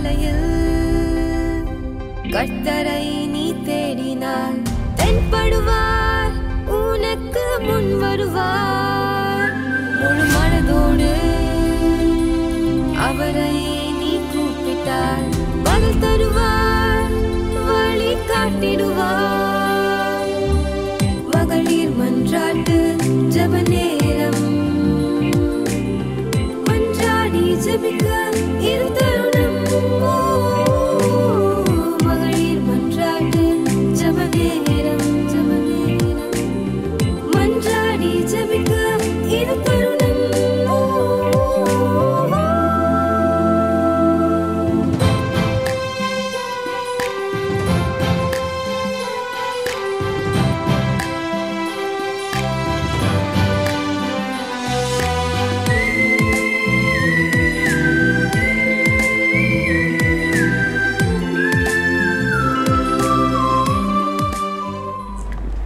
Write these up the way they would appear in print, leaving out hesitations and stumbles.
காலையில் கர்த்தரை நீ தேடினால் தென்படுவார், உனக்கு முன் வருவார். முழு மனதோடு அவரை நீ கூப்பிட்டால் பதில் தருவார், வழி காட்டிடுவார். மகளிர் மன்றாட்டு ஜெப நேரம், மன்றாடி ஜெபிக்க இரு தருணம். மகளிர் மன்றாட்டு ஜெப நேரம், மன்றாடி ஜெபிக்க இரு தருணம்.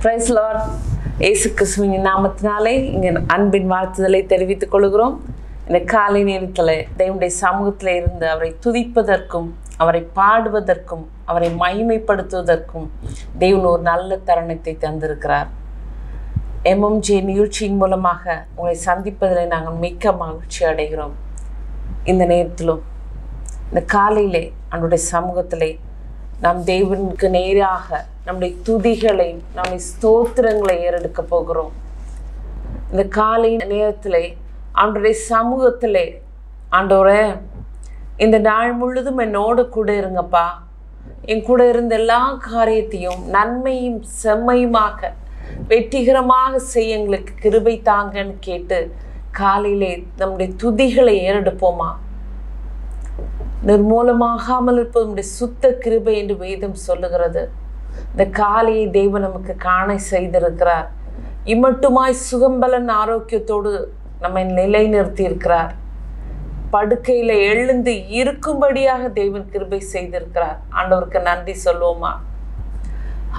Praise Lord. இயேசு கிறிஸ்துவின் நாமத்தினாலே இங்கே அன்பின் வாழ்த்துதலை தெரிவித்துக் கொள்கிறோம். இந்த காலை நேரத்தில் தேவனுடைய சமூகத்தில் இருந்து அவரை துதிப்பதற்கும், அவரை பாடுவதற்கும், அவரை மகிமைப்படுத்துவதற்கும் தேவன் ஒரு நல்ல தருணத்தை தந்திருக்கிறார். MMJ நிகழ்ச்சியின் மூலமாக உங்களை சந்திப்பதில் நாங்கள் மிக்க மகிழ்ச்சி அடைகிறோம். இந்த நேரத்திலும் இந்த காலையிலே அவருடைய சமூகத்திலே நாம் தேவனுக்கு நேராக நம்முடைய துதிகளை, நம்முடைய ஸ்தோத்திரங்களை ஏறெடுக்க போகிறோம். இந்த காலை நேரத்திலே அவருடைய சமூகத்திலே, ஆண்டவரே இந்த நாள் முழுதும் என்னோடு கூட இருங்கப்பா, என் கூட இருந்த எல்லா காரியத்தையும் நன்மையும் செம்மையுமாக வெற்றிகரமாக செய்ய எங்களுக்கு கிருபை தாங்கன்னு கேட்டு காலையிலே நம்முடைய துதிகளை ஏறெடுப்போமா? நிர்மூலமாகாமல் இருப்பது நம்முடைய சுத்த கிருபை என்று வேதம் சொல்லுகிறது. இந்த காலையை தேவன் நமக்கு காண செய்திருக்கிறார். இம்மட்டுமாய் சுகம்பலன் ஆரோக்கியத்தோடு நம்மை நிலைநிறுத்தி இருக்கிறார். படுக்கையில எழுந்து இருக்கும்படியாக தேவன் கிருபை செய்திருக்கிறார். ஆண்டவருக்கு நன்றி சொல்லுவோமா?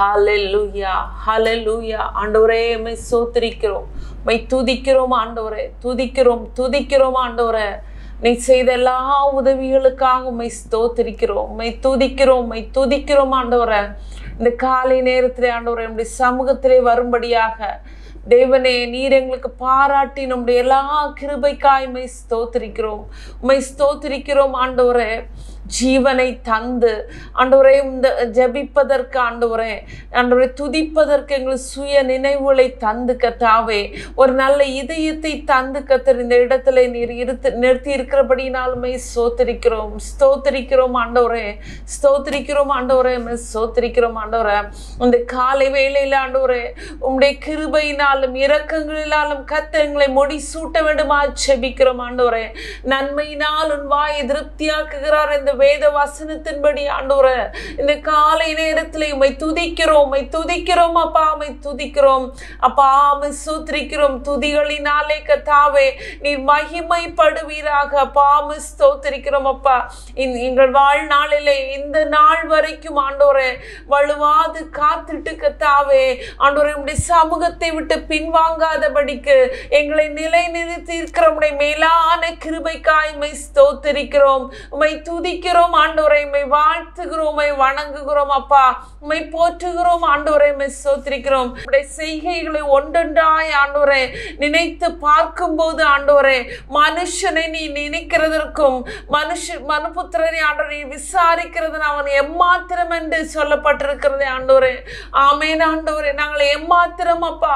ஹல்லேலூயா, ஹல்லேலூயா. ஆண்டவரே உம்மை ஸ்தோத்திரிக்கிறோம், உம்மை துதிக்கிறோம் ஆண்டவரே, துதிக்கிறோம் ஆண்டவரே. நீ செய்த எல்லா உதவிகளுக்காக உம்மை ஸ்தோத்திரிக்கிறோம், உம்மை துதிக்கிறோம் ஆண்டவரே. இந்த காலை நேரத்திலே ஆண்டவரே நம்முடைய சமூகத்திலே வரும்படியாக தேவனே நீர் எங்களுக்கு பாராட்டி நம்முடைய எல்லா கிருபைக்காய் உம்மை ஸ்தோத்திரிக்கிறோம் ஆண்டவரே. ஜீவனை தந்து ஆண்டவரே இந்த ஜெபிப்பதற்கு ஆண்டவரே துதிப்பதற்கு எங்களுக்கு சுய நினைவுகளை தந்து கர்த்தாவே, ஒரு நல்ல இதயத்தை தந்து கர்த்தர் இந்த இடத்துல நீர் நிறுத்தி இருக்கிறபடினாலுமே ஸ்தோத்திரிக்கிறோம் ஆண்டவரே, ஸ்தோத்திரிக்கிறோம் ஆண்டவரே. இந்த காலை வேளையில ஆண்டவரே உம்முடைய கிருபையினாலும் இரக்கங்களினாலும் கர்த்தர் எங்களை முடி சூட்ட வேண்டுமா ஜெபிக்கிறோம் ஆண்டவரே. நன்மையினால் உன் வாயை திருப்தியாக்குகிறார் இந்த வேத வசனத்தின்படி ஆண்டவரே இந்த காலை நேரத்தில் உம்மை துதிக்கிறோம் அப்பா, உம்மை துதிக்கிறோம் அப்பா, உம்மை ஸ்தோத்திரிக்கிறோம். துதிகளினாலே கர்த்தாவே நீர் மகிமைப்படுவீராக அப்பா, உம்மை ஸ்தோத்திரிக்கிறோம் அப்பா. எங்கள் வாழ்நாளிலே இந்த நாள் வரைக்கும் ஆண்டவரே வலுவாது காத்துட்டு கர்த்தாவே ஆண்டவரே உம்முடைய சமூகத்தை விட்டு பின்வாங்காதபடிக்கு எங்களை நிலைநிறுத்தி இருக்கிற உம்முடைய மேலான கிருபைக்காய் உம்மை ஸ்தோத்திரிக்கிறோம், உம்மை துதிக்கிறோம் ஆண்டவரே, உம்மை வாழ்த்துகிறோம், உம்மை வணங்குகிறோம் அப்பா, உம்மை போற்றுகிறோம் ஆண்டவரே, உம்மை ஸ்தோத்திரிக்கிறோம். உம்முடைய செய்கைகளை ஒன்றொன்றாய் ஆண்டவரே நினைத்து பார்க்கும்போது ஆண்டவரே மனுஷனை நீ நினைக்கிறதற்கும் மனுபுத்திரனை ஆண்டவரை விசாரிக்கிறது அவன் எம்மாத்திரம் என்று சொல்லப்பட்டிருக்கிறது ஆண்டவரே. ஆமேன் ஆண்டவரே. நாங்கள் எம்மாத்திரம் அப்பா,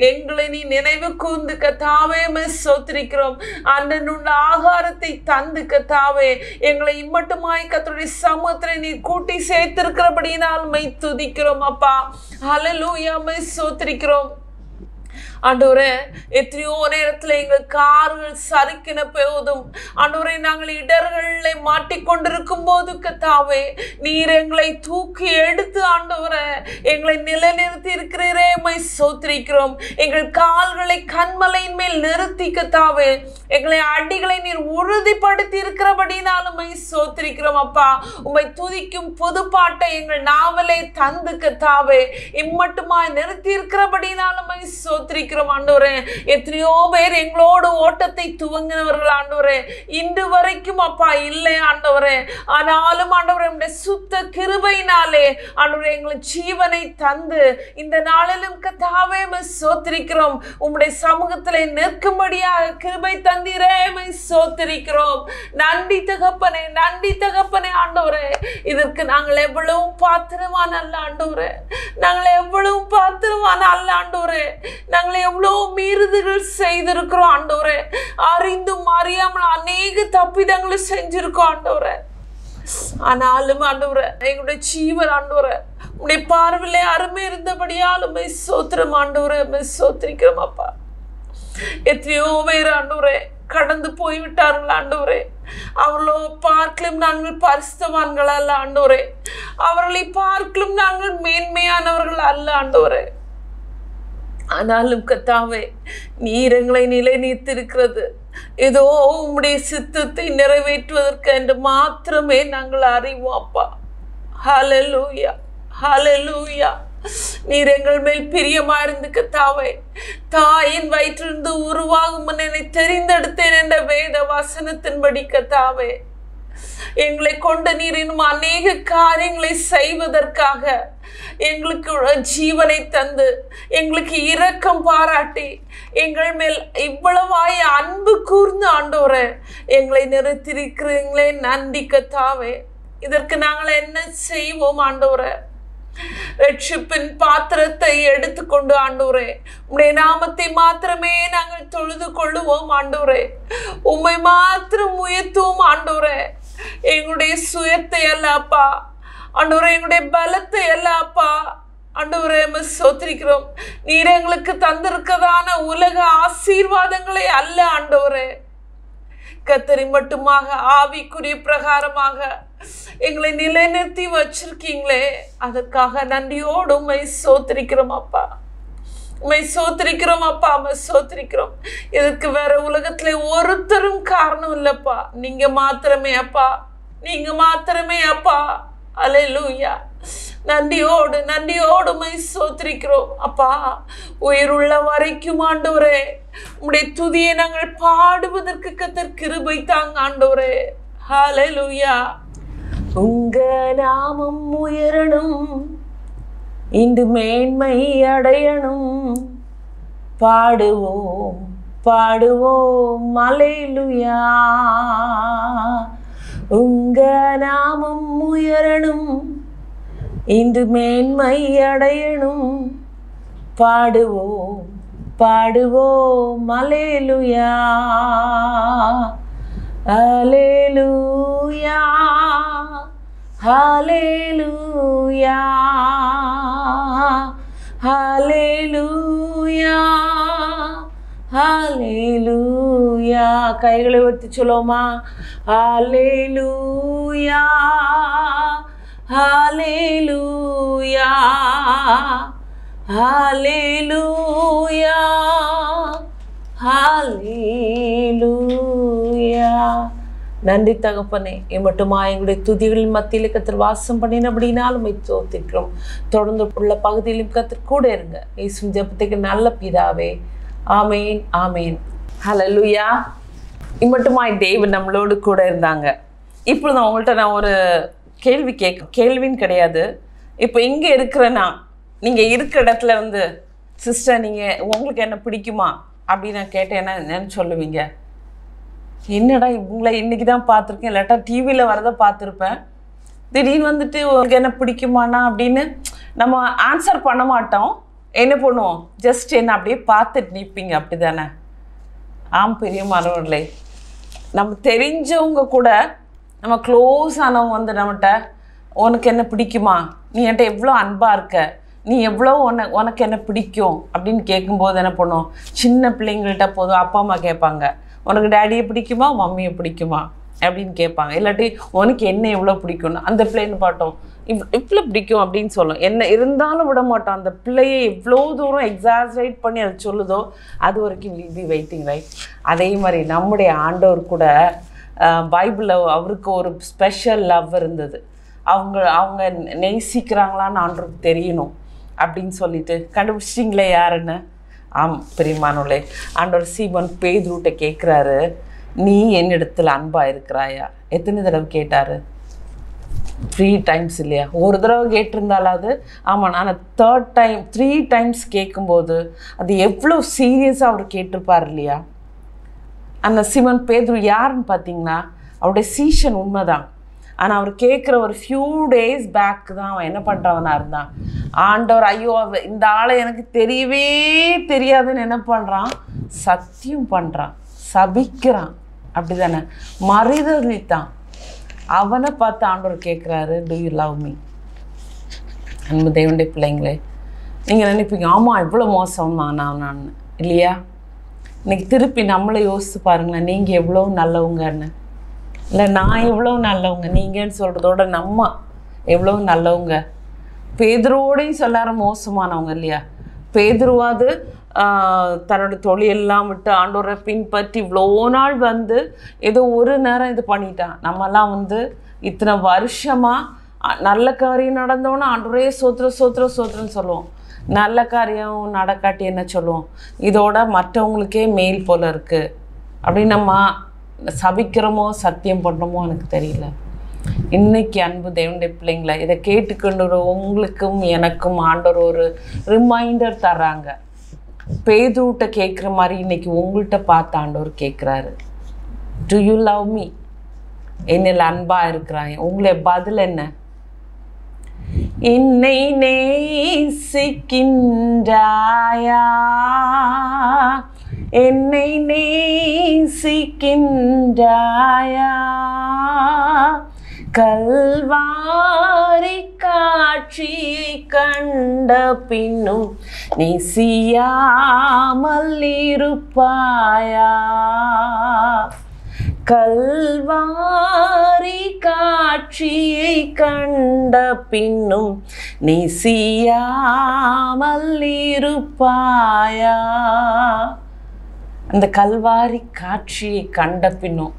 எங்களை நீ நினைவு கூர்ந்து கர்த்தாவே உம்மை ஸ்தோத்திரிக்கிறோம். அன்றனுள்ள ஆகாரத்தை தந்து கர்த்தாவே எங்களை இம்மட்டுமாய் கர்த்தருடைய சமூகத்திலே நீ கூட்டி சேர்த்திருக்கிறபடியினால் உம்மை துதிக்கிறோம் அப்பா. ஹல்லேலூயா, உம்மை ஸ்தோத்திரிக்கிறோம் ஆண்டவரே. எத்தனையோ நேரத்தில் எங்கள் கார்கள் சறுக்கின போதும் ஆண்டவரே நாங்கள் இடர்களை மாட்டிக்கொண்டிருக்கும் போது கர்த்தாவே நீர் எங்களை தூக்கி எடுத்து ஆண்டவரே எங்களை நிலைநிறுத்தி இருக்கிறீரே, உம்மை ஸ்தோத்திரிக்கிறோம். எங்கள் கால்களை கண்மலையின் மேல் நிறுத்தி கர்த்தாவே எங்களை அடிகளை நீர் உறுதிப்படுத்தி இருக்கிறபடினாலும் உம்மை ஸ்தோத்திரிக்கிறோம் அப்பா. உம்மை துதிக்கும் புதுப்பாட்டை எங்கள் நாவலே தந்து கர்த்தாவே இம்மட்டுமாய் நிறுத்தி இருக்கிறபடினாலும் உம்மை ஸ்தோத்திரிக்கிறோம் ஸ்தோத்திரிக்கிறோம் ஆண்டவரே. எத்தனையோ பேர் எங்களோடு ஓட்டத்தை துவங்கினவர்கள் ஆண்டவரே, இன்று வரைக்கும் அப்பா இல்லை ஆண்டவரே. ஆனாலும் ஆண்டவரே உம்முடைய சுத்த கிருபையினாலே ஆண்டவரே எங்களுக்கு ஜீவனை தந்து இந்த நாளிலும் கர்த்தாவே ஸ்தோத்திரிக்கிறோம். உம்முடைய சமூகத்திலே நிற்கும்படியாக கிருபை தந்தீரே, ஸ்தோத்திரிக்கிறோம். நன்றி தகப்பனே, நன்றி தகப்பனே ஆண்டவரே. இதற்கு நாங்கள் எவ்வளவு பாத்திரமான அல்ல ஆண்டவரே, நாங்கள் எவ்வளவு பாத்திரமான அல்ல ஆண்டவரே. நாங்கள் எவ்வளவு மீறுதல்கள் செய்திருக்கிறோம் ஆண்டவரே. அறிந்தும் அறியாமல் அநேக தப்பிதங்களை செஞ்சிருக்கோம் ஆண்டவரே. ஆனாலும் ஆண்டவரே எங்களுடைய ஜீவன் ஆண்டவரே உடைய பார்வையிலே அருமை இருந்தபடியாலும் ஸ்தோத்திரம் ஆண்டவரே, ஸ்தோத்திரிக்கிறோம் அப்பா. எத்தனையோ பேர் ஆண்டவரே கடந்து போய்விட்டார்கள் ஆண்டவரே. அவர்களோ பார்க்கலும் நாங்கள் பரிசுத்தவான்கள் அல்ல ஆண்டவரே, அவர்களை பார்க்கலும் நாங்கள் மேன்மையானவர்கள் அல்ல ஆண்டவரே. ஆனாலும் கர்த்தாவே நீர் எங்களை நிலைநிறுத்திருக்கிறது ஏதோ உம்முடைய சித்தத்தை நிறைவேற்றுவதற்கு என்று மாத்திரமே நாங்கள் அறிவோம் அப்பா. ஹல்லேலூயா, ஹல்லேலூயா. நீர் எங்கள் மேல் பிரியமா இருந்து கர்த்தாவே, தாயின் வயிற்றிலிருந்து உருவாகும் என்னை தெரிந்தெடுத்தேன் என்ற வேத வசனத்தின்படி கர்த்தாவே எங்களை கொண்ட நீர் இன்னும் அநேக காரியங்களை செய்வதற்காக எங்களுக்கு ஜீவனை தந்து எங்களுக்கு இரக்கம் பாராட்டி எங்கள் மேல் இவ்வளவாய் அன்பு கூர்ந்து ஆண்டவரே எங்களை நிறுத்திருக்கிறீங்களே, நன்றி கர்த்தாவே. இதற்கு நாங்கள் என்ன செய்வோம் ஆண்டவரே? ரட்சிப்பின் பாத்திரத்தை எடுத்துக்கொண்டு ஆண்டவரே உம்முடைய நாமத்தை மாத்திரமே நாங்கள் தொழுது கொள்ளுவோம் ஆண்டவரே. உம்மை மாத்திரம் உயர்த்துவோம் ஆண்டவரே. எங்களுடைய சுயத்தை அல்ல அப்பா ஆண்டவரே, எங்களுடைய பலத்தை அல்ல அப்பா ஆண்டவரே, ஸ்தோத்திரிக்கிறோம். நீர் எங்களுக்கு தந்திருக்கதான உலக ஆசீர்வாதங்களை அல்ல ஆண்டவரே, கர்த்தரை மட்டுமாக ஆவிக்குரிய பிரகாரமாக எங்களை நிலைநிறுத்தி வச்சிருக்கீங்களே, அதற்காக நன்றியோடு உம்மை ஸ்தோத்திரிக்கிறோம் அப்பா. உம்மை ஸ்தோத்திரிக்கிறோம் அப்பா, உம்மை ஸ்தோத்திரிக்கிறோம். இதற்கு வேற உலகத்துல ஒருத்தரும் காரணம் இல்லப்பா, நீங்க மாத்திரமே அப்பா, நீங்க மாத்திரமே அப்பா. அல்லேலூயா. நன்றியோடு நன்றியோடு உம்மை ஸ்தோத்திரிக்கிறோம் அப்பா. உயிருள்ள வரைக்கும் ஆண்டவரே உம்முடைய துதியை நாங்கள் பாடுவதற்கு கர்த்தர் கிருபை தாங்க ஆண்டவரே. ஹல்லேலூயா. உங்க நாமம் உயரணும், இன்று மேன்மை அடையணும், பாடுவோம் பாடுவோம் அல்லேலூயா. உங்க நாமம் உயரணும், இன்று மேன்மை அடையணும், பாடுவோம் பாடுவோம் அல்லேலூயா. அல்லேலூயா, ஹல்லேலூயா, ஹல்லேலூயா, ஹல்லேலூயா. கைகளை உயர்த்தி சொல்லுவோமா? ஹல்லேலூயா, ஹல்லேலூயா, ஹல்லேலூயா, ஹல்லேலூயா. நன்றி தகப்பனே, மட்டுமா எங்களுடைய துதிகளின் மத்தியில் கர்த்தர் வாசம் பண்ணினபடினாலும் ஸ்தோத்திரிக்கிறோம். தொடர்ந்து உள்ள பகுதியிலும் கர்த்தர் கூட இருங்க. இயேசுவின் ஜெபத்துக்கு நல்ல பிதாவே, ஆமேன் ஆமேன். ஹல்லேலூயா. இம்மட்டுமாய் தேவன் நம்மளோடு கூட இருந்தாங்க. இப்போ நான் உங்கள்கிட்ட ஒரு கேள்வி கேள்வின்னு கிடையாது. இப்போ இங்கே இருக்கிறேன்னா நீங்கள் இருக்கிற இடத்துல இருந்து சிஸ்டர் நீங்கள் உங்களுக்கு என்ன பிடிக்குமா அப்படின்னு நான் கேட்டேன்னா என்னன்னு சொல்லுவீங்க? என்னடா இவங்களை இன்றைக்கி தான் பார்த்துருக்கேன், இல்லாட்டா டிவியில் வரதை பார்த்துருப்பேன், திடீர்னு வந்துட்டு உங்களுக்கு என்ன பிடிக்குமாண்ணா அப்படின்னு நம்ம ஆன்சர் பண்ண மாட்டோம். என்ன பண்ணுவோம்? ஜஸ்ட் என்ன அப்படியே பார்த்துட்டு நிற்பீங்க, அப்படி தானே? ஆம் பெரியமானவர்களே, நம்ம தெரிஞ்சவங்க கூட நம்ம க்ளோஸ் ஆனவங்க வந்து நம்மகிட்ட உனக்கு என்ன பிடிக்குமா, நீ என்கிட்ட எவ்வளோ அன்பாக இருக்க, நீ எவ்வளோ உனக்கு என்ன பிடிக்கும் அப்படின்னு கேட்கும்போது என்ன பண்ணுவோம்? சின்ன பிள்ளைங்கள்ட்ட போதும் அப்பா அம்மா கேட்பாங்க, உனக்கு டேடியை பிடிக்குமா மம்மியை பிடிக்குமா அப்படின்னு கேட்பாங்க. இல்லாட்டி உனக்கு என்ன எவ்வளோ பிடிக்கும்னு அந்த பிள்ளைன்னு பாட்டோம் இவ்வளோ பிடிக்கும் அப்படின்னு சொல்லும். என்ன இருந்தாலும் விட மாட்டோம். அந்த பிள்ளையை எவ்வளோ தூரம் எக்ஸாஜரேட் பண்ணி அது சொல்லுதோ அது வரைக்கும் வில் பி வெயிட்டிங், ரைட்? அதே மாதிரி நம்முடைய ஆண்டவர் கூட பைபிளில் அவருக்கு ஒரு ஸ்பெஷல் லவ் இருந்தது. அவங்க நேசிக்கிறாங்களான்னு ஆண்டவருக்கு தெரியணும் அப்படின்னு சொல்லிட்டு கண்டுபிடிச்சிட்டிங்களே யாருன்னு? பிரியமானவர்களே, ஆண்டவர் சீமோன் பேதுருட்ட கேட்குறாரு, நீ என்னிடத்தில் அன்பாக இருக்கிறாயா? எத்தனை தடவை கேட்டார்? 3 times இல்லையா? ஒரு தடவை கேட்டிருந்தாலாவது ஆமாம். ஆனால் 3 times கேட்கும்போது அது எவ்வளோ சீரியஸாக அவர் கேட்டிருப்பார் இல்லையா? அந்த சீமோன் பேதுரு யாருன்னு பார்த்தீங்கன்னா அவருடைய சீஷன், உண்மைதான். ஆனால் அவர் கேட்குற ஒரு few days பேக் தான் அவன் என்ன பண்ணுறவனா இருந்தான். ஆண்டவர் ஐயோ இந்த ஆளை எனக்கு தெரியவே தெரியாதுன்னு என்ன பண்ணுறான்? சத்தியம் பண்ணுறான், சபிக்கிறான், அப்படி தானே, மறுதலித்தான். அவனை பார்த்து ஆண்டவர் கேட்குறாரு, டு யூ லவ் மீ? அன்பு தேவனுடைய பிள்ளைங்களே, நீங்கள் நினைப்பீங்க ஆமாம் இவ்வளோ மோசமா நான் இல்லையா? இன்னைக்கு திருப்பி நம்மளை யோசித்து பாருங்களேன், நீங்கள் எவ்வளோ நல்லவங்கன்னு. இல்லை நான் எவ்வளோ நல்லவங்க, நீங்கன்னு சொல்கிறதோட நம்ம எவ்வளோ நல்லவங்க. பேதுருவோடையும் சொல்லாரும் மோசமானவங்க இல்லையா? பேதுருவாது தன்னோட தொழிலெல்லாம் விட்டு ஆண்டவரை பின்பற்றி இவ்வளோ நாள் வந்து ஏதோ ஒரு நேரம் இது பண்ணிட்டான். நம்மலாம் வந்து இத்தனை வருஷமாக நல்ல காரியம் நடந்தோன்னா ஆண்டவரே சோத்திரன்னு சொல்லுவோம். நல்ல காரியம் நடக்காட்டி என்ன சொல்லுவோம்? இதோட மற்றவங்களுக்கே மேல் போல இருக்குது அப்படின்னு நம்ம சபிக்கிறோமோ சத்தியம் பண்ணுறோமோ எனக்கு தெரியல. இன்னைக்கு அன்பு தேவனுடைய பிள்ளைங்களை, இதை கேட்டுக்கொண்டு உங்களுக்கும் எனக்கும் ஆண்டவர் ஒரு ரிமைண்டர் தர்றாங்க. பேதுருட்ட கேட்குற மாதிரி இன்னைக்கு உங்கள்கிட்ட பார்த்து ஆண்டவர் கேட்குறாரு, டு யூ லவ் மீ? என்னில் அன்பாக இருக்கிறாங்க. உங்களுடைய பதில் என்ன? என்னை நேசிக்கின்றாயா? என்னை நேசிக்கின்றாயா? கல்வாரி காட்சியை கண்ட பின்னும் நேசியாமல் இருப்பாயா? கல்வாரி காட்சியை கண்ட பின்னும் நேசியாமல் இருப்பாயா? அந்த கல்வாரி காட்சியை கண்ட பின்னும்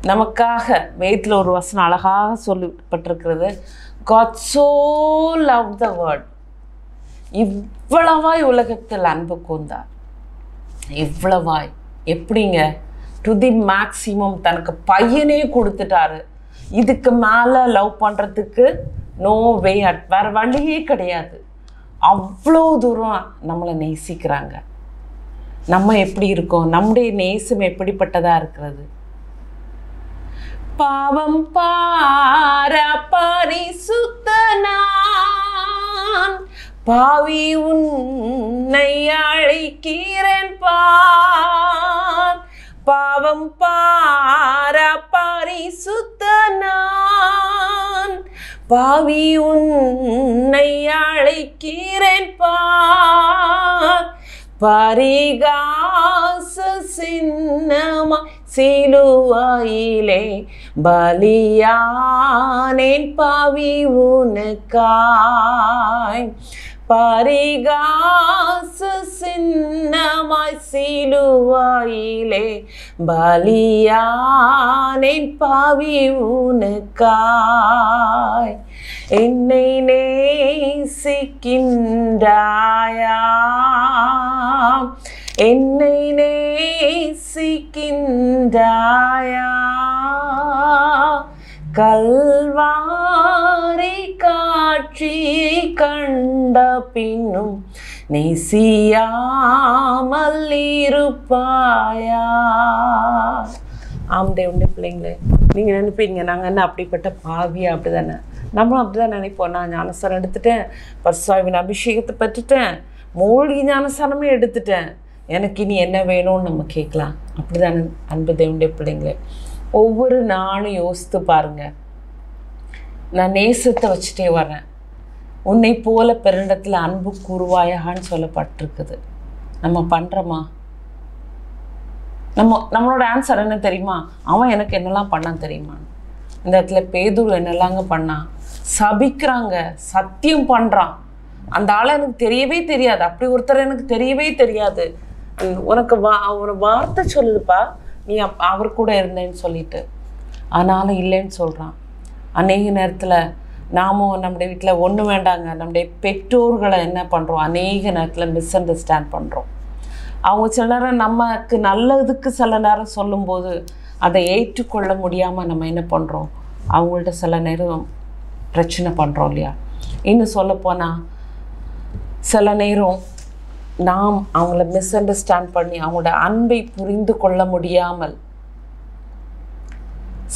நமக்காக வேதத்தில் ஒரு வசனம் அழகாக சொல்லப்பட்டிருக்கிறது, God so loved the world. இவ்வளவாய் உலகத்தில் அன்பு கூர்ந்தார். இவ்வளவாய் எப்படிங்க? To the maximum. தனக்கு பையனே கொடுத்துட்டாரு. இதுக்கு மேலே லவ் பண்ணுறதுக்கு நோ வே, வேறு வழியே கிடையாது. அவ்வளோ தூரம் நம்மளை நேசிக்கிறாங்க. நம்ம எப்படி இருக்கோம்? நம்முடைய நேசம் எப்படிப்பட்டதாக இருக்கிறது? பாவம் பார பரிசுத்தனான் பாவி உன்னை அழைக்கிறேன் பார். பாவம் பார பரிசுத்தனான் பாவி உன்னை அழைக்கிறேன் பார். பரிகாச சின்னமா சிலுவையிலே பலியானேன் பாவி உனக்காய். பரிகாச சின்னமாய் சிலுவையிலே பலியானேன் பாவி உனக்காய். என்னை நேசிக்கின்றாயா? என்னை நேசிக்கின்றாயா? கல்வாரி காட்சியை கண்ட பின்னும் நேசியாமல் இருப்பாயா? ஆம் தேவனுடைய பிள்ளைங்களே, நீங்கள் நினைப்பீங்க நாங்கள் என்ன அப்படிப்பட்ட பாவியா? அப்படி தானே நம்மளும் அப்படி தான் நினைப்போம். நான் ஞானஸ்தானம் எடுத்துட்டேன், பரிசுத்தாவியின் அபிஷேகத்தை பெற்றுட்டேன், மூழ்கி ஞானஸ்தானமே எடுத்துட்டேன், எனக்கு இனி என்ன வேணும்னு நம்ம கேட்கலாம். அப்படி தானே அன்பு தேவனுடைய பிள்ளைங்களே? ஒவ்வொரு நாளும் யோசித்து பாருங்கள். நான் நேசத்தை வச்சுட்டே வரேன். உன்னை போல பெருண்டத்தில் அன்பு கூறுவாயான்னு சொல்லப்பட்டிருக்குது. நம்ம பண்ணுறோமா? நம்மளோட ஆன்சர் என்ன தெரியுமா? அவன் எனக்கு என்னெல்லாம் பண்ணான் தெரியுமா? இந்த இடத்துல பேதுரு என்னெல்லாங்க பண்ணான்? சபிக்கிறாங்க, சத்தியம் பண்ணுறான். அந்த ஆளை எனக்கு தெரியவே தெரியாது, அப்படி ஒருத்தர் எனக்கு தெரியவே தெரியாது, உனக்கு ஒரு வார்த்தை சொல்லுப்பா, நீ அவர் கூட இருந்தேன்னு சொல்லிட்டு. ஆனாலும் இல்லைன்னு சொல்கிறான். அநேக நேரத்தில் நாமும் நம்முடைய வீட்டில் ஒன்று வேண்டாங்க, நம்முடைய பெற்றோர்களை என்ன பண்ணுறோம்? அநேக நேரத்தில் மிஸ் அண்டர்ஸ்டாண்ட் பண்ணுறோம். அவங்க சில நேரம் நமக்கு நல்லதுக்கு சில நேரம் சொல்லும்போது அதை ஏற்றுக்கொள்ள முடியாமல் நம்ம என்ன பண்ணுறோம், அவங்கள்ட்ட சில நேரம் பிரச்சனை பண்ணுறோம் இல்லையா. இன்னும் சொல்லப்போனால் சில நேரம் நாம் அவங்கள மிஸ் அண்டர்ஸ்டாண்ட் பண்ணி அவங்களோட அன்பை புரிந்து கொள்ள முடியாமல்,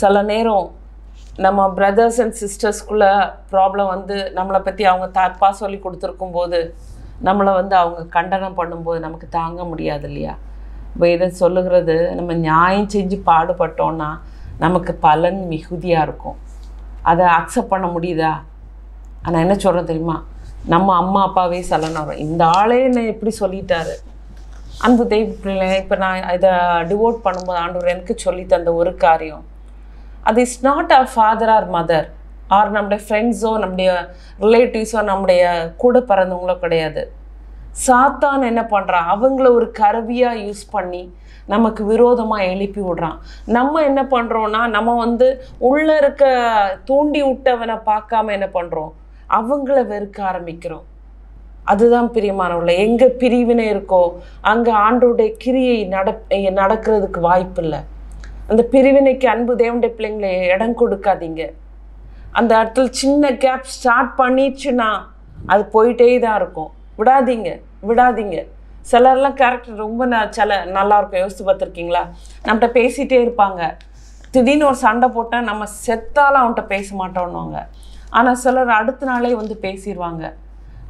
சில நேரம் நம்ம பிரதர்ஸ் அண்ட் சிஸ்டர்ஸ்குள்ளே ப்ராப்ளம் வந்து நம்மளை பற்றி அவங்க தப்பாக சொல்லி கொடுத்துருக்கும் போது நம்மளை வந்து அவங்க கண்டனம் பண்ணும்போது நமக்கு தாங்க முடியாது இல்லையா. வேதம் சொல்லுகிறது, நம்ம நியாயம் செஞ்சு பாடுபட்டோன்னா நமக்கு பலன் மிகுதியாக இருக்கும். அதை அக்செப்ட் பண்ண முடியுதா? ஆனால் என்ன சொல்கிறேன் தெரியுமா, நம்ம அம்மா அப்பாவே சொல்லணும், இந்த ஆளே என்ன எப்படி சொல்லிட்டாரு. அன்பு தெய்வ இப்போ நான் இதை டிவோட் பண்ணும்போது ஆண்டவர் எனக்கு சொல்லி தந்த ஒரு காரியம், அது is not our father or mother or நம்முடைய ஃப்ரெண்ட்ஸோ நம்முடைய ரிலேட்டிவ்ஸோ நம்முடைய கூட பிறந்தவங்களோ கிடையாது. சாத்தான் என்ன பண்ணுறான், அவங்கள ஒரு கருவியாக யூஸ் பண்ணி நமக்கு விரோதமாக எழுப்பி விடுறான். நம்ம என்ன பண்ணுறோன்னா, நம்ம வந்து உள்ளே இருக்க தூண்டி விட்டவனை பார்க்காம என்ன பண்ணுறோம், அவங்கள வெறுக்க ஆரம்பிக்கிறோம். அதுதான் பிரியமானவர்களே, எங்கே பிரிவினை இருக்கோ அங்கே ஆண்டோடைய கிரியை நடக்கிறதுக்கு வாய்ப்பு இல்லை. அந்த பிரிவினைக்கு அன்பு தேவனுடைய பிள்ளைங்களை இடம் கொடுக்காதீங்க. அந்த இடத்துல சின்ன கேப் ஸ்டார்ட் பண்ணிடுச்சுன்னா அது போயிட்டே தான் இருக்கும். விடாதீங்க. சிலர்லாம் கேரக்டர் ரொம்ப நல்லாயிருக்கும். யோசித்து பார்த்துருக்கீங்களா? நம்மகிட்ட பேசிகிட்டே இருப்பாங்க, திடீர்னு ஒரு சண்டை போட்டால் நம்ம செத்தாலும் அவன்கிட்ட பேச மாட்டோன்னுவாங்க. ஆனால் சிலர் அடுத்த நாளே வந்து பேசிடுவாங்க.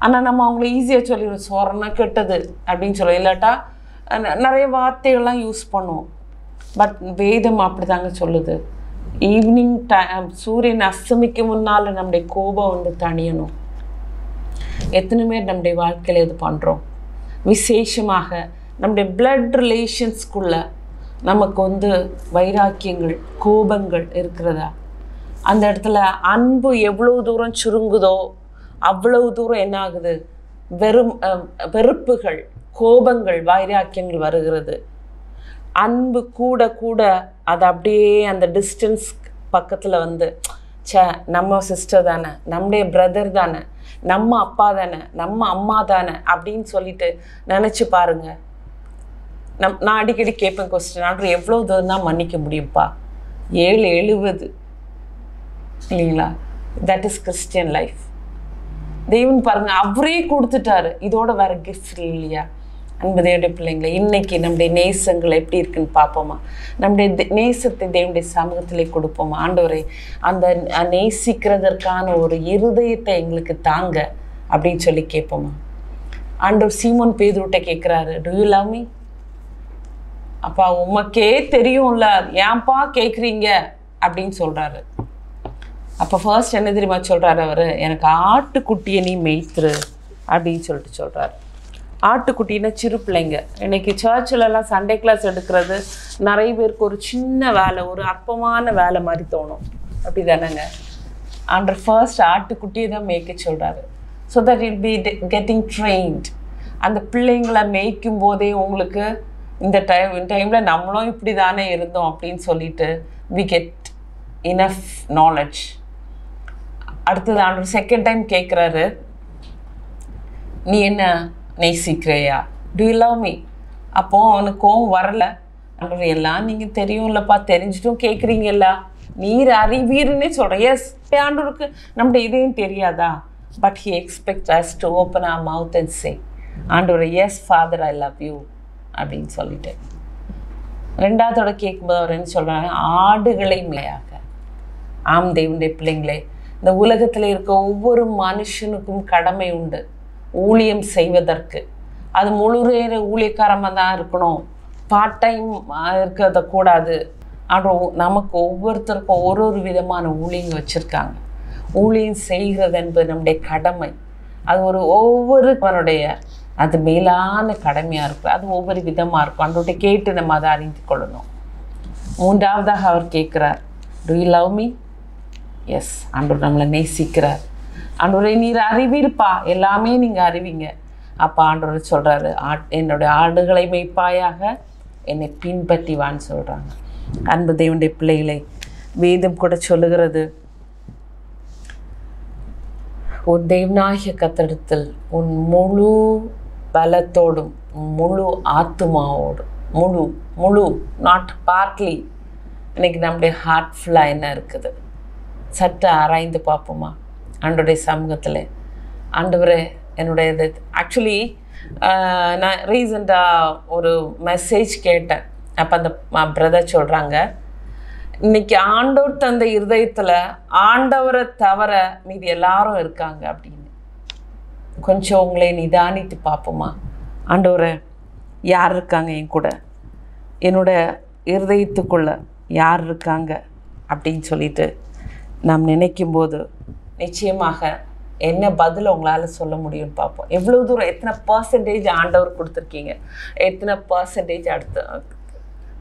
ஆனால் நம்ம அவங்கள ஈஸியாக சொல்லிடுவோம், சொரணை கெட்டது அப்படின்னு சொல்லுவோம், இல்லாட்டா நிறைய வார்த்தைகள்லாம் யூஸ் பண்ணுவோம். பட் வேதம் அப்படி தாங்க சொல்லுது, ஈவினிங் சூரியன் அஸ்தமிக்கு முன்னால் நம்முடைய கோபம் வந்து தணியணும். எத்தனை பேர் நம்முடைய வாழ்க்கையில் இது பண்ணுறோம்? விசேஷமாக நம்முடைய பிளட் ரிலேஷன்ஸ்குள்ளே நமக்கு வந்து வைராக்கியங்கள், கோபங்கள் இருக்கிறதா? அந்த இடத்துல அன்பு எவ்வளோ தூரம் சுருங்குதோ அவ்வளவு தூரம் என்ன ஆகுது, வெறுப்புகள், கோபங்கள், வைராக்கியங்கள் வருகிறது. அன்பு கூட கூட அது அப்படியே அந்த டிஸ்டன்ஸ் பக்கத்தில் வந்து, நம்ம சிஸ்டர் தானே, நம்முடைய பிரதர் தானே, நம்ம அப்பா தானே, நம்ம அம்மா தானே அப்படின்னு சொல்லிட்டு நினச்சி பாருங்க. நான் அடிக்கடி கேட்பேன் கொஸ்டின், ஆண்டு எவ்வளோ தூரம் தான் மன்னிக்க முடியும்ப்பா? 770 இல்லைங்களா? That is Christian life. தெய்வன் பாருங்க, அவரே கொடுத்துட்டாரு, இதோட வேற கிஃப்ட் இல்லையா? அன்பு தேவனுடைய பிள்ளைங்களை, இன்னைக்கு நம்முடைய நேசங்கள் எப்படி இருக்குன்னு பார்ப்போமா? நம்முடைய நேசத்தை தேவனுடைய சமூகத்திலே கொடுப்போமா? ஆண்டவரே, அந்த நேசிக்கிறதற்கான ஒரு இருதயத்தை எங்களுக்கு தாங்க அப்படின்னு சொல்லி கேட்போமா? ஆண்டவர் சீமோன் பேதுருட்ட கேட்குறாரு, டு யூ லவ் மீ? அப்பா உமக்கே தெரியும்ல, ஏன்பா கேட்குறீங்க அப்படின்னு சொல்கிறாரு. அப்போ ஃபர்ஸ்ட் என்ன தெரியுமா சொல்கிறாரு அவர், எனக்கு ஆட்டுக்குட்டியை நீ மேய்த்துரு அப்படின்னு சொல்கிறாரு. ஆட்டுக்குட்டின்னா சிறு பிள்ளைங்க. இன்றைக்கி சர்ச்சிலலாம் சண்டே கிளாஸ் எடுக்கிறது நிறைய பேருக்கு ஒரு சின்ன வேலை, ஒரு அற்பமான வேலை மாதிரி தோணும். அப்படி தானேங்க? ஆண்டவர் ஃபர்ஸ்ட் ஆட்டுக்குட்டியை தான் மேய்க்க சொல்கிறாரு. So that'll be getting trained. அந்த பிள்ளைங்களை மேய்க்கும் போதே உங்களுக்கு இந்த டைமில் நம்மளும் இப்படி தானே இருந்தோம் அப்படின்னு சொல்லிட்டு வி கெட் இனஃப் நாலேஜ். அடுத்தது ஆண்டவர் செகண்ட் டைம் கேட்குறாரு, நீ என்ன நேசிக்கிறையா? Do you love me? அப்போது அவனுக்கு கோவம் வரலை. ஆண்டவர் எல்லாம் நீங்கள் தெரியும்லப்பா, தெரிஞ்சிட்டும் கேட்குறீங்கல்ல, நீர் அறிவீர்னே சொல்கிறேன். எஸ், ஆண்டவருக்கு நம்முடைய இதையும் தெரியாதா? But he expect us to open our mouth and say, ஆண்டவர் as father I love you அப்படின்னு சொல்லிட்டு. ரெண்டாவதோட கேட்கும்போது அவர் என்ன சொல்கிறாங்க, ஆடுகளை மேயாக. ஆம் தேவனுடைய பிள்ளைங்களே, இந்த உலகத்தில் இருக்க ஒவ்வொரு மனுஷனுக்கும் கடமை உண்டு ஊழியம் செய்வதற்கு. அது முழு நேர ஊழியக்காரமாக தான் இருக்கணும், பார்ட் டைம் இருக்கிறத கூடாது. ஆனால் நமக்கு ஒவ்வொருத்தருக்கும் ஒரு ஒரு விதமான ஊழியங்க வச்சுருக்காங்க. ஊழியம் செய்கிறது என்பது நம்முடைய கடமை. அது ஒவ்வொருவருடைய அது மேலான கடமையாக இருக்கும். அது ஒவ்வொரு விதமாக இருக்கும். அன்றோட கேட்டு நம்ம அதை அறிந்து கொள்ளணும். மூன்றாவதாக அவர் கேட்குறார், do you love me? Yes, ஆண்டவர் நம்மளை நேசிக்கிறார். ஆண்டவரை நீர் அறிவீர்ப்பா, எல்லாமே நீங்கள் அறிவிங்க. அப்போ ஆண்டவர் சொல்கிறாரு, என்னுடைய ஆடுகளை மேய்ப்பாயாக, என்னை பின்பற்றி வான்னு சொல்கிறாங்க. அன்பு தேவனுடைய பிள்ளைகளை, வேதம் கூட சொல்லுகிறது, உன் தேவனாகிய கர்த்தரிடத்தில் உன் முழு பலத்தோடும் முழு ஆத்துமாவோடு, முழு முழு நாட் பார்ட்லி. இன்றைக்கி நம்முடைய ஹார்ட் ஃபுல்லாக என்ன இருக்குது சற்று ஆராய்ந்து பார்ப்போமா ஆண்டவருடைய சமூகத்தில். ஆண்டவரே என்னுடைய இது ஆக்சுவலி நான் ரீசெண்டாக ஒரு மெசேஜ் கேட்டேன். அப்போ அந்த பிரதர் சொல்கிறாங்க, இன்னைக்கு ஆண்டவர் தந்த இருதயத்தில் ஆண்டவரை தவிர மீதி எல்லாரும் இருக்காங்க அப்படின்னு. கொஞ்சம் உங்களை நிதானித்து பார்ப்போமா. ஆண்டவரை யார் இருக்காங்க என் கூட, என்னோட இருதயத்துக்குள்ளே யார் இருக்காங்க அப்படின்னு சொல்லிட்டு நாம் நினைக்கும்போது நிச்சயமாக என்ன பதில் உங்களால் சொல்ல முடியும்னு பார்ப்போம். எவ்வளோ தூரம், எத்தனை பர்சன்டேஜ் ஆண்டவர் கொடுத்துருக்கீங்க, எத்தனை பர்சன்டேஜ் அடுத்து.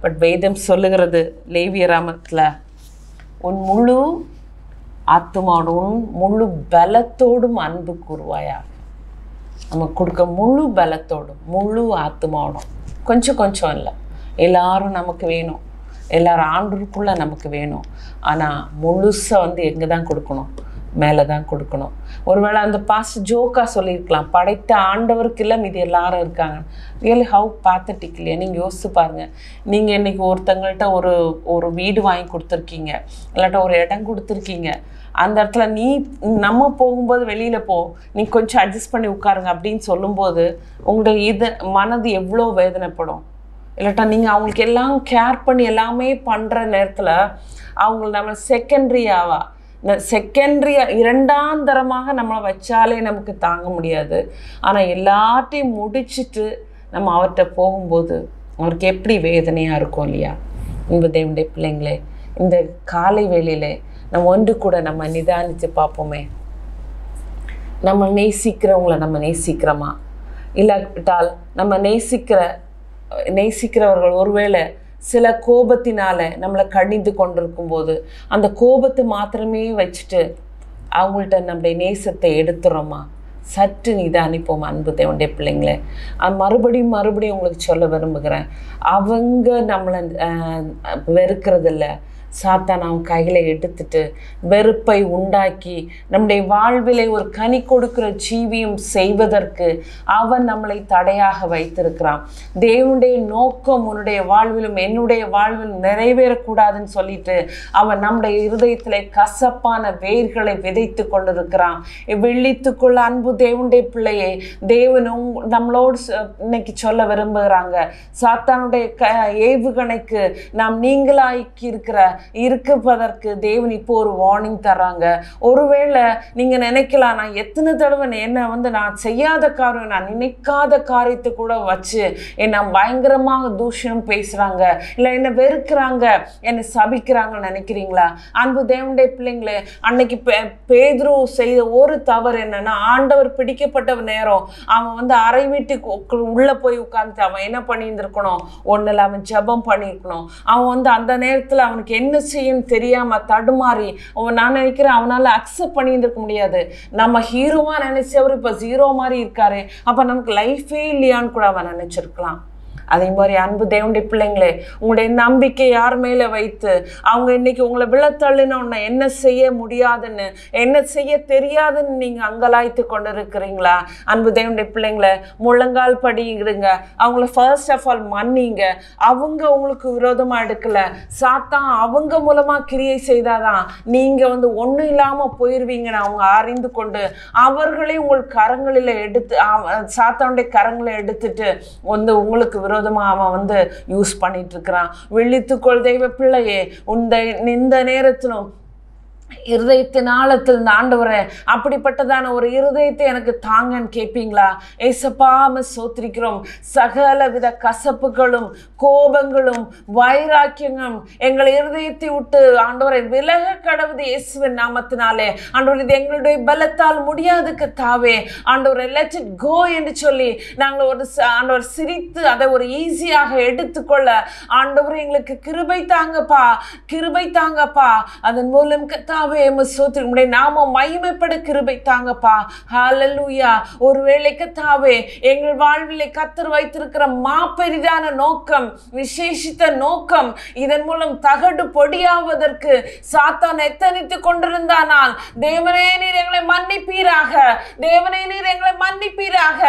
பட் வேதம் சொல்லுகிறது லேவியராமத்தில், உன் முழு ஆத்துமாவோடும் முழு பலத்தோடும் அன்பு கூறுவாயா. நம்ம கொடுக்க முழு பலத்தோடும் முழு ஆத்துமாவோடும், கொஞ்சம் கொஞ்சம் இல்லை, எல்லாரும் நமக்கு வேணும், எல்லாரும் ஆண்டவருக்குள்ளே நமக்கு வேணும். ஆனால் முழுசாக எங்கே தான் கொடுக்கணும், மேலே தான் கொடுக்கணும். ஒருவேளை அந்த பாஸ்ட் ஜோக்காக சொல்லியிருக்கலாம், படைத்த ஆண்டவருக்கு இல்லை மீதி எல்லாரும் இருக்காங்க. ரியலி ஹவு பேத்தட்டிக் இல்லையா? நீங்கள் யோசிச்சு பாருங்கள். நீங்கள் இன்றைக்கி ஒருத்தங்கள்ட்ட ஒரு வீடு வாங்கி கொடுத்துருக்கீங்க, இல்லாட்ட ஒரு இடம் கொடுத்துருக்கீங்க. அந்த இடத்துல நம்ம போகும்போது வெளியில் நீ கொஞ்சம் அட்ஜஸ்ட் பண்ணி உட்காருங்க அப்படின்னு சொல்லும்போது உங்களுடைய மனது எவ்வளோ வேதனைப்படும். இல்லாட்டா நீங்கள் அவங்களுக்கு எல்லாம் கேர் பண்ணி எல்லாமே பண்ணுற நேரத்தில் அவங்க நம்ம செகண்டரியாக இரண்டாம் தரமாக நம்மளை வச்சாலே நமக்கு தாங்க முடியாது. ஆனால் எல்லாத்தையும் முடிச்சுட்டு நம்ம அவர்கிட்ட போகும்போது அவருக்கு எப்படி வேதனையாக இருக்கும் இல்லையா? இன்ப தேவனுடைய பிள்ளைங்களே, இந்த காலை வேளையிலே நம்ம ஒன்று கூட நம்ம நிதானித்து பார்ப்போமே. நம்ம நேசிக்கிறவங்களை நம்ம நேசிக்கிறோமா? இல்லாவிட்டால் நம்ம நேசிக்கிறவர்கள் ஒருவேளை சில கோபத்தினால நம்மளை கடிந்து கொண்டிருக்கும் போது அந்த கோபத்தை மாத்திரமே வச்சுட்டு அவங்கள்ட்ட நம்முடைய நேசத்தை எடுத்துறோமா? சற்று நிதானிப்போம் அன்பு தேவனுடைய பிள்ளைங்களே. மறுபடியும் உங்களுக்கு சொல்ல விரும்புகிறேன், அவங்க நம்மளை வெறுக்கிறதில்ல. சாத்தான் அவன் கையில் எடுத்துட்டு வெறுப்பை உண்டாக்கி நம்முடைய வாழ்விலை ஒரு கனி கொடுக்கிற ஜீவியம் செய்வதற்கு அவன் நம்மளை தடையாக வைத்திருக்கிறான். தேவனுடைய நோக்கம் உன்னுடைய வாழ்விலும் என்னுடைய வாழ்விலும் நிறைவேறக்கூடாதுன்னு சொல்லிட்டு அவன் நம்முடைய இருதயத்திலே கசப்பான வேர்களை விதைத்து கொண்டிருக்கிறான். விழித்துக்குள்ள அன்பு தேவனுடைய பிள்ளையே, தேவனும் நம்மளோடு இன்னைக்கு சொல்ல விரும்புகிறாங்க, சாத்தானுடைய ஏவுகணைக்கு நாம் நீங்களாக்கி இருப்பதற்கு தேவன் இப்போ ஒரு வார்னிங் தர்றாங்க. ஒருவேளை நீங்க நினைக்கலாம், நான் எத்தனை தடவை என்ன நான் செய்யாத காரியம், நான் நினைக்காத காரியத்தை கூட வச்சு என்னை பயங்கரமாக தூஷணம் பேசுறாங்க, இல்லை என்னை வெறுக்கிறாங்க, என்னை சபிக்கிறாங்கன்னு நினைக்கிறீங்களா? அன்பு தேவனுடைய பிள்ளைங்களே, அன்னைக்கு பேதுரு செய்த ஒரு தவறு என்னன்னா, ஆண்டவர் பிடிக்கப்பட்ட நேரம் அவன் அறை வீட்டுக்கு உள்ள போய் உட்கார்ந்து அவன் என்ன பண்ணியிருந்திருக்கணும்? ஒன்றில் அவன் ஜெபம் பண்ணியிருக்கணும். அவன் அந்த நேரத்தில் அவனுக்கு என்ன செய்யன்னு தெரியாம தடுமாறி நான் நினைக்கிறேன் அவனால அக்செப்ட் பண்ணியிருக்க முடியாது. நம்ம ஹீரோவா நினைச்சவர் இப்ப ஜீரோ மாதிரி இருக்காரு, அப்ப நமக்கு லைஃபே இல்லையான்னு கூட அவன் நினைச்சிருக்கலாம். அதே மாதிரி அன்பு தேவனுடைய பிள்ளைங்களே, உங்களுடைய நம்பிக்கை யார் மேலே வைத்து அவங்க இன்னைக்கு உங்களை விழத்தள்ளினோன்னா என்ன செய்ய முடியாதுன்னு, என்ன செய்ய தெரியாதுன்னு நீங்கள் அங்கலாய்த்து கொண்டு இருக்கிறீங்களா? அன்பு தேவனுடைய பிள்ளைங்களே, முழங்கால் படிடுங்க, அவங்கள ஃபர்ஸ்ட் ஆஃப் ஆல் மன்னிங்க. அவங்க உங்களுக்கு விரோதமாக எடுக்கலை, சாத்தான் அவங்க மூலமாக கிரியை செய்தாதான் நீங்கள் ஒன்றும் இல்லாமல் போயிடுவீங்கன்னு அவங்க அறிந்து கொண்டு அவர்களே உங்கள் கரங்களில் எடுத்து சாத்தானுடைய கரங்களை எடுத்துட்டு உங்களுக்கு அவன் யூஸ் பண்ணிட்டு இருக்கிறான். விழித்துக்கொள் தெய்வ பிள்ளையே, இந்த நேரத்திலும் இருதயத்தின் ஆழத்தில் ஆண்டவரே அப்படிப்பட்டதான ஒரு இருதயத்தை எனக்கு தாங்கன்னு கேட்பீங்களா? ஏசப்பா சோத்திரிக்கிறோம். சகல வித கசப்புகளும் கோபங்களும் வைராக்கியங்களும் எங்கள் இருதயத்தை விட்டு ஆண்டவரை விலக கடவுது இயேசுவின் நாமத்தினாலே. ஆண்டவர் இது எங்களுடைய பலத்தால் முடியாதுக்கு தாவே ஆண்டவரை லெட் இட் கோ என்று சொல்லி நாங்கள் ஆண்டவர் சிரித்து அதை ஒரு ஈஸியாக எடுத்துக்கொள்ள ஆண்டவர் எங்களுக்கு கிருபை தாங்கப்பா, கிருபை தாங்கப்பா. அதன் மூலம் கத்தாவே ஸ்தோத்திரம். உம்முடைய நாமம் மகிமைப்பட கிருபை தாங்கப்பா. ஹல்லேலூயா. ஒருவேளை கத்தாவே எங்கள் வாழ்விலே கர்த்தர் வைத்திருக்கிற மாபெரிதான நோக்கம், விசேஷித்த நோக்கம், இதன் மூலம் தகடு பொடியாவதற்கு சாத்தான் எத்தனித்துக் கொண்டிருந்தானால் தேவனே நீர் எங்களை மன்னிப்பீராக, தேவனே நீர் எங்களை மன்னிப்பீராக.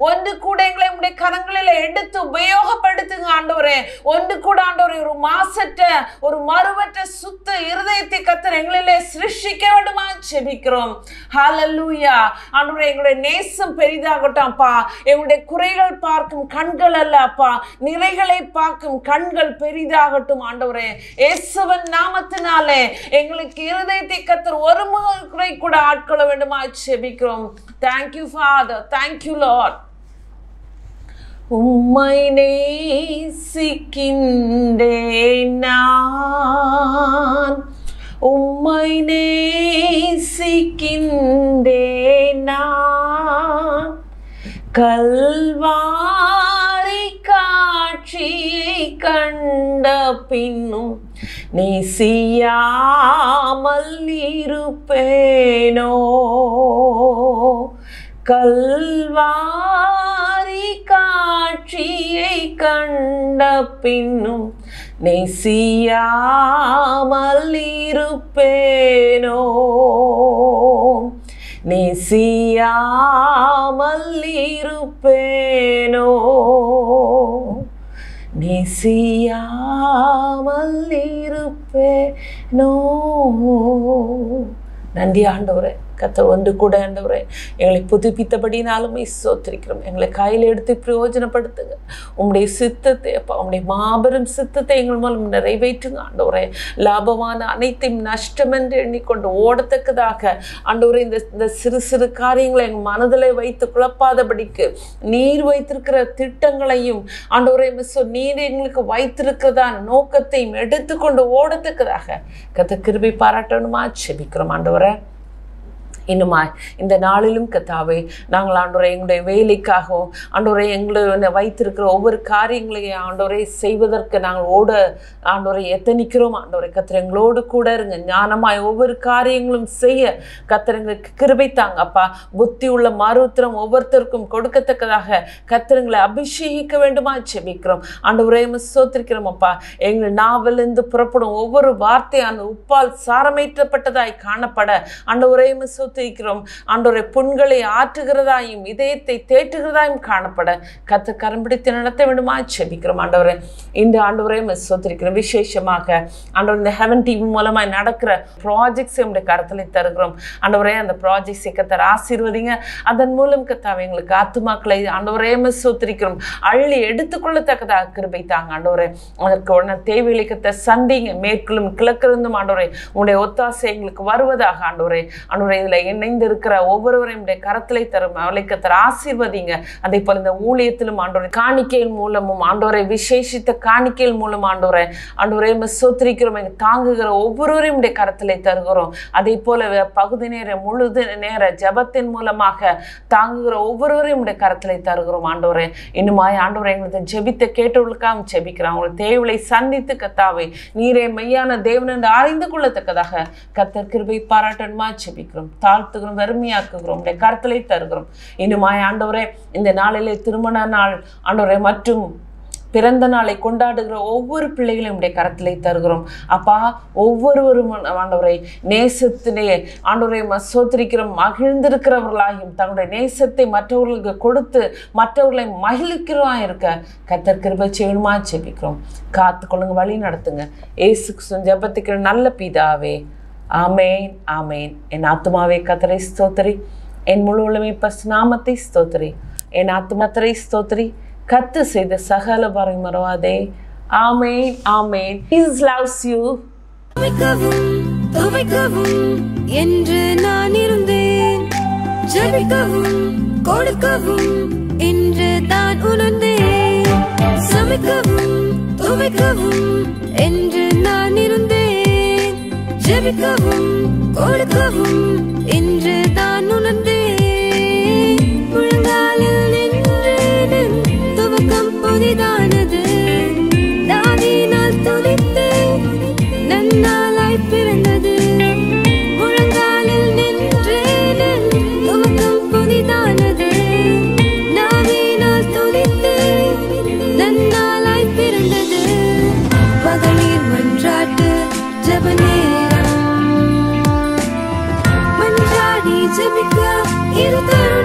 ஒன்று கூட எங்களை உம்முடைய கரங்களில் எடுத்து உபயோகப்படுத்துங்க ஆண்டவரே. ஒன்று கூட ஆண்டவரே ஒரு மாசற்ற ஒரு மறுவற்ற சுத்த இருதயத்தை கர்த்தர் எங்களிலே சிருஷ்டிக்க வேண்டுமா ஜெபிக்கிறோம். ஹல்லேலூயா. ஆண்டவரே எங்களுடைய நேசம் பெரிதாகட்டும்ப்பா. எங்களுடைய குறைகள் பார்க்கும் கண்கள் அல்ல அப்பா, நிறைகளை பார்க்கும் கண்கள் பெரிதாகட்டும் ஆண்டவரே. இயேசுவின் நாமத்தினாலே எங்களுக்கு இருதயத்தை கர்த்தர் ஒரு முறை கூட ஆட்கொள்ள வேண்டுமா ஜெபிக்கிறோம். Thank you Father, thank you Lord. உம்மை நேசிக்கின்றேன் நான், உம்மை நேசிக்கின்றேன் நான், கல்வாரி காட்சியை கண்ட பின்னும் நேசியாமல் இருப்பேனோ, கல்வாரி காட்சியை கண்ட பின்னும் நேசியாமல் இருப்பேனோ, நேசியாமல் இருப்பேனோ, நேசியாமல் இருப்பேனோ. நன்றி ஆண்டவரே. கர்த்தர் ஒன்று கூட ஆண்டவரே எங்களை புதுப்பித்தபடினாலுமே ஸ்தோத்திரிக்கிறோம். எங்களை கையில் எடுத்து பிரயோஜனப்படுத்துங்க. உம்முடைய சித்தத்தை அப்பா, உம்முடைய மாபெரும் சித்தத்தை எங்கள் மூலம் நிறைவேற்றுங்க ஆண்டவரே. லாபமான அனைத்தையும் நஷ்டம் என்று எண்ணிக்கொண்டு ஓடத்தக்கதாக ஆண்டவரே இந்த சிறு சிறு காரியங்களை எங்கள் மனதில் வைத்து குழப்பாதபடிக்கு நீர் வைத்திருக்கிற திட்டங்களையும் ஆண்டவரே நீர் எங்களுக்கு வைத்திருக்கிறதான நோக்கத்தையும் எடுத்துக்கொண்டு ஓடத்தக்கதாக கர்த்தர் கிருபை பாராட்டணுமா ஜெபிக்கிறோம் ஆண்டவரே. இன்னுமா இந்த நாளிலும் கர்த்தாவே நாங்கள் ஆண்டவரே எங்களுடைய வேலைக்காகவும் ஆண்டவரே எங்களை வைத்திருக்கிற ஒவ்வொரு காரியங்களையும் ஆண்டவரே செய்வதற்கு நாங்கள் ஓட ஆண்டவரை எத்தனிக்கிறோம் ஆண்டவரை. கர்த்தர் எங்களோடு கூட இருங்க. ஞானமாய் ஒவ்வொரு காரியங்களும் செய்ய கர்த்தர் எங்களுக்கு கிருபை தாங்க அப்பா. புத்தி உள்ள மருத்துவம் ஒவ்வொருத்தருக்கும் கொடுக்கத்தக்கதாக கர்த்தர் எங்களை அபிஷேகிக்க வேண்டுமா ஜெபிக்கிறோம் ஆண்டவரே. ஸ்தோத்திரிக்கிறோம் அப்பா. எங்கள் நாவிலிருந்து புறப்படும் ஒவ்வொரு வார்த்தையான உப்பால் சாரமேற்றப்பட்டதாய் காணப்பட ஆண்டவரே ஸ்தோத்திரிக்கிறோம் ஆண்டவரே. புண்களை ஆற்றுகிறதாயும் இதயத்தை தேற்றுகிறதாயும் காணப்பட கர்த்தர் கரம் பிடித்து நடத்த வேண்டுமா ஜெபிக்கிறோம் ஆண்டவரே. இந்த ஆண்டவரே ஸ்தோத்திரிக்கிறோம். விசேஷமாக ஆண்டவர் இந்த ஹெவன் டிவி மூலமாய் நடக்கிற ப்ராஜெக்ட்ஸ் நம்முடைய கருத்தில் தருகிறோம் ஆண்டவரே. அந்த ப்ராஜெக்ட்ஸை கர்த்தர் ஆசீர்வதிங்க. அதன் மூலம் கர்த்தாவே எங்களுக்கு ஆத்துமாக்களை ஆண்டவரே ஸ்தோத்திரிக்கிறோம் அள்ளி எடுத்துக்கொள்ளத்தக்கதாக கிருபை தாங்க ஆண்டவரே. அதற்கு உடனே தேவைகளை கர்த்தர் சந்திங்க. மேற்கிலும் கிழக்கிருந்தும் ஆண்டவரே உங்களுடைய ஒத்தாசை எங்களுக்கு வருவதாக ஆண்டவரே. ஆண்டவரே இதில் இணைந்து இருக்கிற ஒவ்வொருவரையும் கரத்திலே தரும் அவளை கர்த்தர் ஆசீர்வதிங்க. அதே போல இந்த ஊழியத்திலும் ஆண்டவரை காணிக்கையின் மூலமும் ஆண்டவரை விசேஷித்த காணிக்கையின் மூலம் ஆண்டவரை ஸ்தோத்திரிக்கிறோம். தாங்குகிற ஒவ்வொருவரையும் கரத்திலே தருகிறோம். அதே போல பகுதி நேர முழுது நேர ஜபத்தின் மூலமாக தாங்குகிற ஒவ்வொருவரையும் கரத்திலே தருகிறோம் ஆண்டவரே. இன்னுமாய் ஆண்டவரை எங்களுக்கு ஜெபித்த கேட்டவர்களுக்காக ஜெபிக்கிறோம். அவங்களை தேவையை சந்தித்து கர்த்தாவே நீரே மெய்யான தேவன் என்று அறிந்து கொள்ளத்தக்கதாக கர்த்தர் கிருபை பாராட்டணுமா ஜெபிக்கிறோம். தாழ்த்துகிறோம், வெறுமையாக்குகிறோம், கருத்தலை தருகிறோம். இன்னுமாய் ஆண்டவரே இந்த நாளிலே திருமண நாள் ஆண்டவரே மற்றும் பிறந்த நாளை கொண்டாடுகிற ஒவ்வொரு பிள்ளைகளையும் கரத்திலே தருகிறோம் அப்பா. ஒவ்வொருவரும் ஆண்டவரை நேசத்திலே ஆண்டவரை ஸ்தோத்திரிக்கிறோம் மகிழ்ந்திருக்கிறவர்களாயும் தங்களுடைய நேசத்தை மற்றவர்களுக்கு கொடுத்து மற்றவர்களை மகிழ்க்கிறவா இருக்க கர்த்தர் கிருபை செய்யணுமா ஜெபிக்கிறோம். காத்துக்கொள்ளுங்க, வழி நடத்துங்க. இயேசு கிறிஸ்துவின் ஜெபத்துக்கு நல்ல பிதாவே, ஆமேன் ஆமேன். என் ஆத்துமாவே கர்த்தரை ஸ்தோத்திரி, என் முழு உள்ளமே நாமத்தை ஸ்தோத்திரி, என் ஆத்துமத்தரை ஸ்தோத்திரி, கர்த்தர் செய்த சகல பாரை மறவாதே. ஆமேன் ஆமேன். Jesus loves you. துவைக்கவும் என்று நான் இருந்தேன், ஜெபிக்கவும் கொடுக்கவும் என்று தான் உணர்ந்தேன். சமைக்கவும் துவைக்கவும் என்று நான் இருந்தேன், ஜெபிக்கவும் கொடுக்கவும் என்று தான் உணர்ந்தேன். முழங்காலில் நின்று துவக்கம் புதிதானது, தாவினால் துதித்து நன்னாளாய் பிறந்தது. கருணை